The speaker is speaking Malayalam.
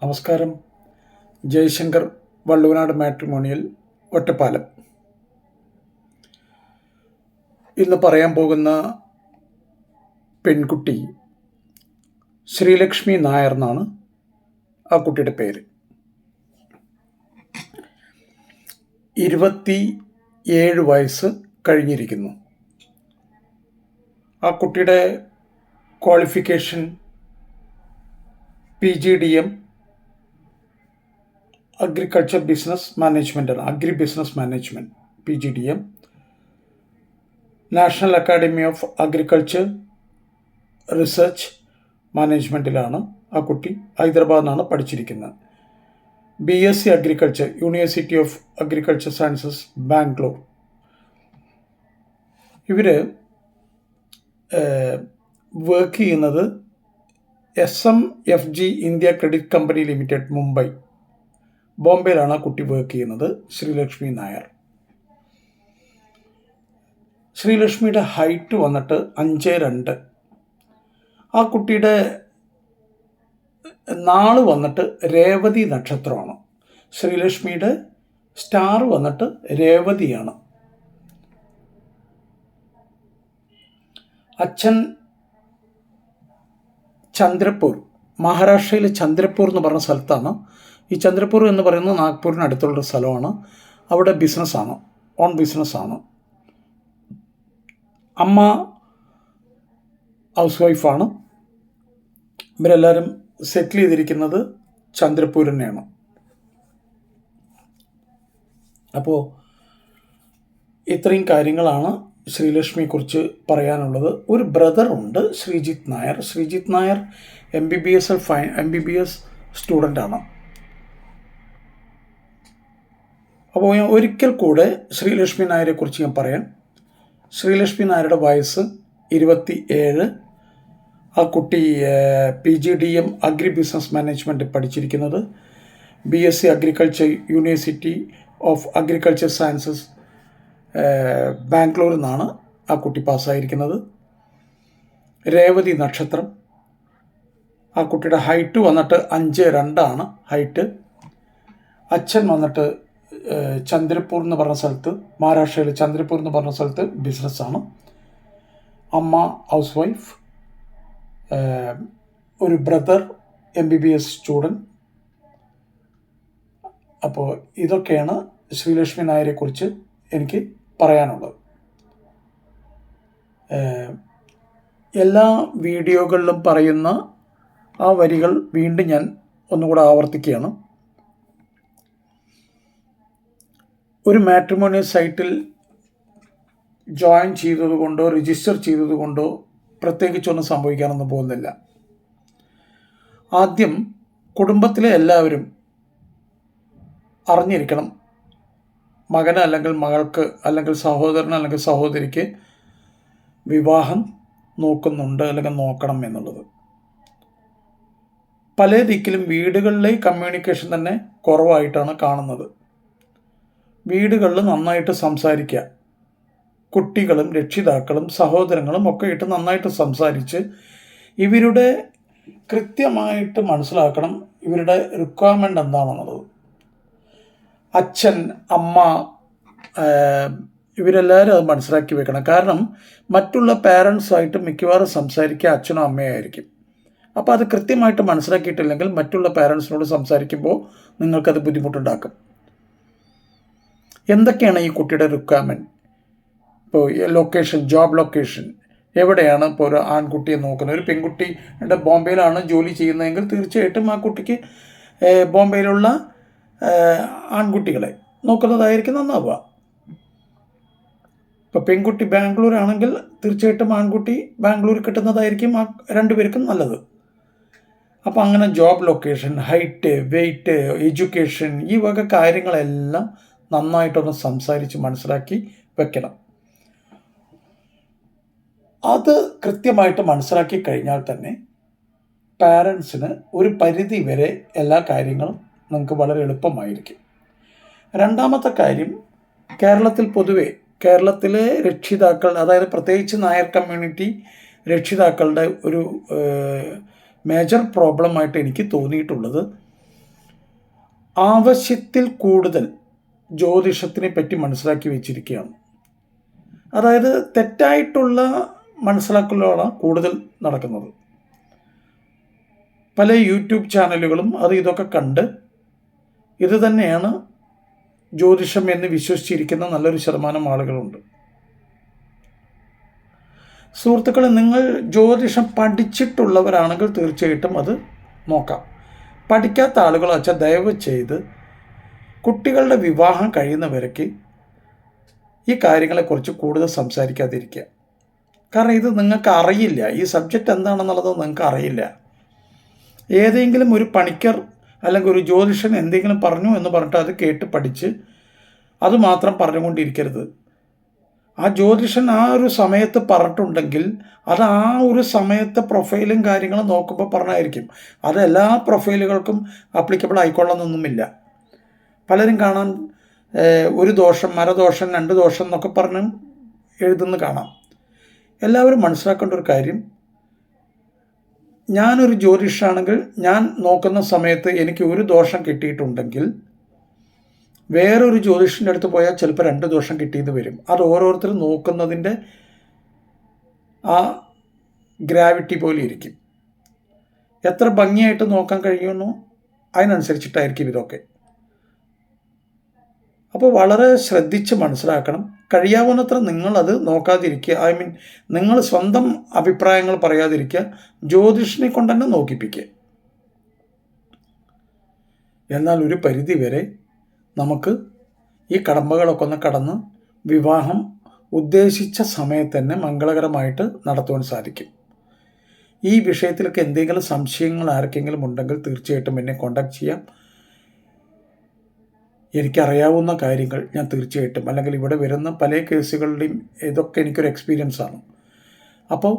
നമസ്കാരം. ജയശങ്കർ, വള്ളുവനാട് മാട്രിമോണിയൽ, ഒറ്റപ്പാലം. ഇന്ന് പറയാൻ പോകുന്ന പെൺകുട്ടി ശ്രീലക്ഷ്മി നായർ എന്നാണ് ആ കുട്ടിയുടെ പേര്. 27 വയസ്സ് കഴിഞ്ഞിരിക്കുന്നു. ആ കുട്ടിയുടെ ക്വാളിഫിക്കേഷൻ PGDM അഗ്രികൾച്ചർ ബിസിനസ് മാനേജ്മെൻറ്റാണ്. Agri business management PGDM. National academy of agriculture research മാനേജ്മെൻറ്റിലാണ് ആ കുട്ടി. ഹൈദരാബാദിലാണ് പഠിച്ചിരിക്കുന്നത്. BSc agriculture, university of agriculture sciences, Bangalore. ഇവർ വർക്ക് ചെയ്യുന്നത് SMFG India credit company limited, Mumbai, ബോംബെയിലാണ് ആ കുട്ടി വർക്ക് ചെയ്യുന്നത്. ശ്രീലക്ഷ്മി നായർ. ശ്രീലക്ഷ്മിയുടെ ഹൈറ്റ് വന്നിട്ട് 5'2". ആ കുട്ടിയുടെ നാള് വന്നിട്ട് രേവതി നക്ഷത്രമാണ്. ശ്രീലക്ഷ്മിയുടെ സ്റ്റാർ വന്നിട്ട് രേവതിയാണ്. അച്ഛൻ ചന്ദ്രപൂർ, മഹാരാഷ്ട്രയിലെ ചന്ദ്രപൂർ എന്ന് പറഞ്ഞ സ്ഥലത്താണ്. ഈ ചന്ദ്രപൂർ എന്ന് പറയുന്നത് നാഗ്പൂരിന് അടുത്തുള്ളൊരു സ്ഥലമാണ്. അവിടെ ബിസിനസ്സാണ്, ഓൺ ബിസിനസ്സാണ്. അമ്മ ഹൗസ് വൈഫാണ്. ഇവരെല്ലാവരും സെറ്റിൽ ചെയ്തിരിക്കുന്നത് ചന്ദ്രപൂർ തന്നെയാണ്. അപ്പോൾ ഇത്രയും കാര്യങ്ങളാണ് ശ്രീലക്ഷ്മിയെക്കുറിച്ച് പറയാനുള്ളത്. ഒരു ബ്രദറുണ്ട്, ശ്രീജിത്ത് നായർ. ശ്രീജിത്ത് നായർ MBBS സ്റ്റുഡൻ്റാണ്. അപ്പോൾ ഞാൻ ഒരിക്കൽ കൂടെ ശ്രീലക്ഷ്മി നായരെക്കുറിച്ച് ഞാൻ പറയാം. ശ്രീലക്ഷ്മി നായരുടെ വയസ്സ് 27. ആ കുട്ടി PGDM അഗ്രി ബിസിനസ് മാനേജ്മെൻറ്റ് പഠിച്ചിരിക്കുന്നത്. BSc agriculture, university of agriculture sciences, ബാംഗ്ലൂരിൽ നിന്നാണ് ആ കുട്ടി പാസ്സായിരിക്കുന്നത്. രേവതി നക്ഷത്രം. ആ കുട്ടിയുടെ ഹൈറ്റ് വന്നിട്ട് 5'2" ഹൈറ്റ്. അച്ഛൻ വന്നിട്ട് ചന്ദ്രപൂർ എന്ന് പറഞ്ഞ സ്ഥലത്ത്, മഹാരാഷ്ട്രയിൽ ചന്ദ്രപൂർ എന്ന് പറഞ്ഞ സ്ഥലത്ത് ബിസിനസ്സാണ്. അമ്മ ഹൗസ് വൈഫ്. ഒരു ബ്രദർ MBBS സ്റ്റുഡൻറ്റ്. അപ്പോൾ ഇതൊക്കെയാണ് ശ്രീലക്ഷ്മി നായരെക്കുറിച്ച് എനിക്ക് പറയാനുള്ളത്. എല്ലാ വീഡിയോകളിലും പറയുന്ന ആ വരികൾ വീണ്ടും ഞാൻ ഒന്നുകൂടെ ആവർത്തിക്കുകയാണ്. ഒരു മാട്രിമോണിയൽ സൈറ്റിൽ ജോയിൻ ചെയ്തതുകൊണ്ടോ രജിസ്റ്റർ ചെയ്തതുകൊണ്ടോ പ്രത്യേകിച്ചൊന്നും സംഭവിക്കാനൊന്നും പോകുന്നില്ല. ആദ്യം കുടുംബത്തിലെ എല്ലാവരും അറിഞ്ഞിരിക്കണം, മകന് അല്ലെങ്കിൽ മകൾക്ക് അല്ലെങ്കിൽ സഹോദരന് അല്ലെങ്കിൽ സഹോദരിക്ക് വിവാഹം നോക്കുന്നുണ്ട് അല്ലെങ്കിൽ നോക്കണം എന്നുള്ളത്. പല ദിക്കിലും വീടുകളിലെ കമ്മ്യൂണിക്കേഷൻ തന്നെ കുറവായിട്ടാണ് കാണുന്നത്. വീടുകളിൽ നന്നായിട്ട് സംസാരിക്കുക. കുട്ടികളും രക്ഷിതാക്കളും സഹോദരങ്ങളും ഒക്കെ ആയിട്ട് നന്നായിട്ട് സംസാരിച്ച് ഇവരുടെ കൃത്യമായിട്ട് മനസ്സിലാക്കണം ഇവരുടെ റിക്വയർമെൻ്റ് എന്താണെന്നുള്ളത്. അച്ഛൻ, അമ്മ, ഇവരെല്ലാവരും അത് മനസ്സിലാക്കി വെക്കണം. കാരണം മറ്റുള്ള പാരൻസുമായിട്ട് മിക്കവാറും സംസാരിക്കുക അച്ഛനോ അമ്മയോ ആയിരിക്കും. അപ്പോൾ അത് കൃത്യമായിട്ട് മനസ്സിലാക്കിയിട്ടില്ലെങ്കിൽ മറ്റുള്ള പാരൻസിനോട് സംസാരിക്കുമ്പോൾ നിങ്ങൾക്കത് ബുദ്ധിമുട്ടുണ്ടാക്കും. എന്തൊക്കെയാണ് ഈ കുട്ടിയുടെ റിക്വയർമെൻറ്റ്? ഇപ്പോൾ ലൊക്കേഷൻ, ജോബ് ലൊക്കേഷൻ എവിടെയാണ് ഇപ്പോൾ ഒരു ആൺകുട്ടിയെ നോക്കുന്നത്? ഒരു പെൺകുട്ടിയുടെ ബോംബെയിലാണ് ജോലി ചെയ്യുന്നതെങ്കിൽ തീർച്ചയായിട്ടും ആ കുട്ടിക്ക് ബോംബെയിലുള്ള ആൺകുട്ടികളെ നോക്കുന്നതായിരിക്കും നന്നാവുക. ഇപ്പോൾ പെൺകുട്ടി ബാംഗ്ലൂർ ആണെങ്കിൽ തീർച്ചയായിട്ടും ആൺകുട്ടി ബാംഗ്ലൂർ കിട്ടുന്നതായിരിക്കും രണ്ടുപേർക്കും നല്ലത്. അപ്പോൾ അങ്ങനെ job location, height, weight, education, ഈ വക കാര്യങ്ങളെല്ലാം നന്നായിട്ടൊന്ന് സംസാരിച്ച് മനസ്സിലാക്കി വെക്കണം. അത് കൃത്യമായിട്ട് മനസ്സിലാക്കി കഴിഞ്ഞാൽ തന്നെ പാരൻസിന് ഒരു പരിധി വരെ എല്ലാ കാര്യങ്ങളും നമുക്ക് വളരെ എളുപ്പമായിരിക്കും. രണ്ടാമത്തെ കാര്യം, കേരളത്തിലെ രക്ഷിതാക്കൾ, അതായത് പ്രത്യേകിച്ച് നായർ കമ്മ്യൂണിറ്റി രക്ഷിതാക്കളുടെ ഒരു മേജർ പ്രോബ്ലമായിട്ട് എനിക്ക് തോന്നിയിട്ടുള്ളത് ആവശ്യത്തിൽ കൂടുതൽ ജ്യോതിഷത്തിനെ പറ്റി മനസ്സിലാക്കി വെച്ചിരിക്കുകയാണ്. അതായത് തെറ്റായിട്ടുള്ള മനസ്സിലാക്കലുകളാണ് കൂടുതൽ നടക്കുന്നത്. പല യൂട്യൂബ് ചാനലുകളും ഇതൊക്കെ കണ്ട് ഇത് തന്നെയാണ് ജ്യോതിഷം എന്ന് വിശ്വസിച്ചിരിക്കുന്ന നല്ലൊരു ശതമാനം ആളുകളുണ്ട്. സുഹൃത്തുക്കളെ, നിങ്ങൾ ജ്യോതിഷം പഠിച്ചിട്ടുള്ളവരാണെങ്കിൽ തീർച്ചയായിട്ടും അത് നോക്കാം. പഠിക്കാത്ത ആളുകൾ വെച്ചാൽ ദയവ് ചെയ്ത് കുട്ടികളുടെ വിവാഹം കഴിയുന്നവരേക്ക് ഈ കാര്യങ്ങളെക്കുറിച്ച് കൂടുതൽ സംസാരിക്കാതിരിക്കുക. കാരണം ഇത് നിങ്ങൾക്ക് അറിയില്ല, ഈ സബ്ജക്റ്റ് എന്താണെന്നുള്ളത് നിങ്ങൾക്ക് അറിയില്ല. ഏതെങ്കിലും ഒരു പണിക്കർ അല്ലെങ്കിൽ ഒരു ജ്യോതിഷൻ എന്തെങ്കിലും പറഞ്ഞു എന്ന് പറഞ്ഞിട്ട് അത് കേട്ട് പഠിച്ച് അത് മാത്രം പറഞ്ഞുകൊണ്ടിരിക്കരുത്. ആ ജ്യോതിഷൻ ആ ഒരു സമയത്ത് പറഞ്ഞിട്ടുണ്ടെങ്കിൽ അത് ആ ഒരു സമയത്തെ പ്രൊഫൈലും കാര്യങ്ങളും നോക്കുമ്പോൾ പറഞ്ഞായിരിക്കും. അത് എല്ലാ പ്രൊഫൈലുകൾക്കും ആപ്ലിക്കബിൾ ആയിക്കൊള്ളണമെന്നൊന്നുമില്ല. പലരും കാണാൻ ഒരു ദോഷം, മരദോഷം, 2 ദോഷം എന്നൊക്കെ പറഞ്ഞ് എഴുതുന്ന കാണാം. എല്ലാവരും മനസ്സിലാക്കേണ്ട ഒരു കാര്യം, ഞാനൊരു ജ്യോതിഷാണെങ്കിൽ ഞാൻ നോക്കുന്ന സമയത്ത് എനിക്ക് ഒരു ദോഷം കിട്ടിയിട്ടുണ്ടെങ്കിൽ വേറൊരു ജ്യോതിഷൻ്റെ അടുത്ത് പോയാൽ ചിലപ്പോൾ 2 ദോഷം കിട്ടിയെന്ന് വരും. അത് ഓരോരുത്തരും നോക്കുന്നതിൻ്റെ ആ ഗ്രാവിറ്റി പോലെ ഇരിക്കും. എത്ര ഭംഗിയായിട്ട് നോക്കാൻ കഴിയുന്നു അതിനനുസരിച്ചിട്ടായിരിക്കും ഇതൊക്കെ. അപ്പോൾ വളരെ ശ്രദ്ധിച്ച് മനസ്സിലാക്കണം. കഴിയാവുന്നത്ര നിങ്ങളത് നോക്കാതിരിക്കുക. നിങ്ങൾ സ്വന്തം അഭിപ്രായങ്ങൾ പറയാതിരിക്കുക. ജ്യോതിഷനെ കൊണ്ട് തന്നെ നോക്കിപ്പിക്കുക. എന്നാൽ ഒരു പരിധി വരെ നമുക്ക് ഈ കടമ്പകളൊക്കെ ഒന്ന് കടന്ന് വിവാഹം ഉദ്ദേശിച്ച സമയത്ത് തന്നെ മംഗളകരമായിട്ട് നടത്തുവാൻ സാധിക്കും. ഈ വിഷയത്തിലൊക്കെ എന്തെങ്കിലും സംശയങ്ങൾ ആർക്കെങ്കിലും ഉണ്ടെങ്കിൽ തീർച്ചയായിട്ടും എന്നെ കോൺടാക്ട് ചെയ്യാം. എനിക്കറിയാവുന്ന കാര്യങ്ങൾ ഞാൻ തീർച്ചയായിട്ടും, അല്ലെങ്കിൽ ഇവിടെ വരുന്ന പല കേസുകളുടെയും ഇതൊക്കെ എനിക്കൊരു എക്സ്പീരിയൻസാണ്. അപ്പോൾ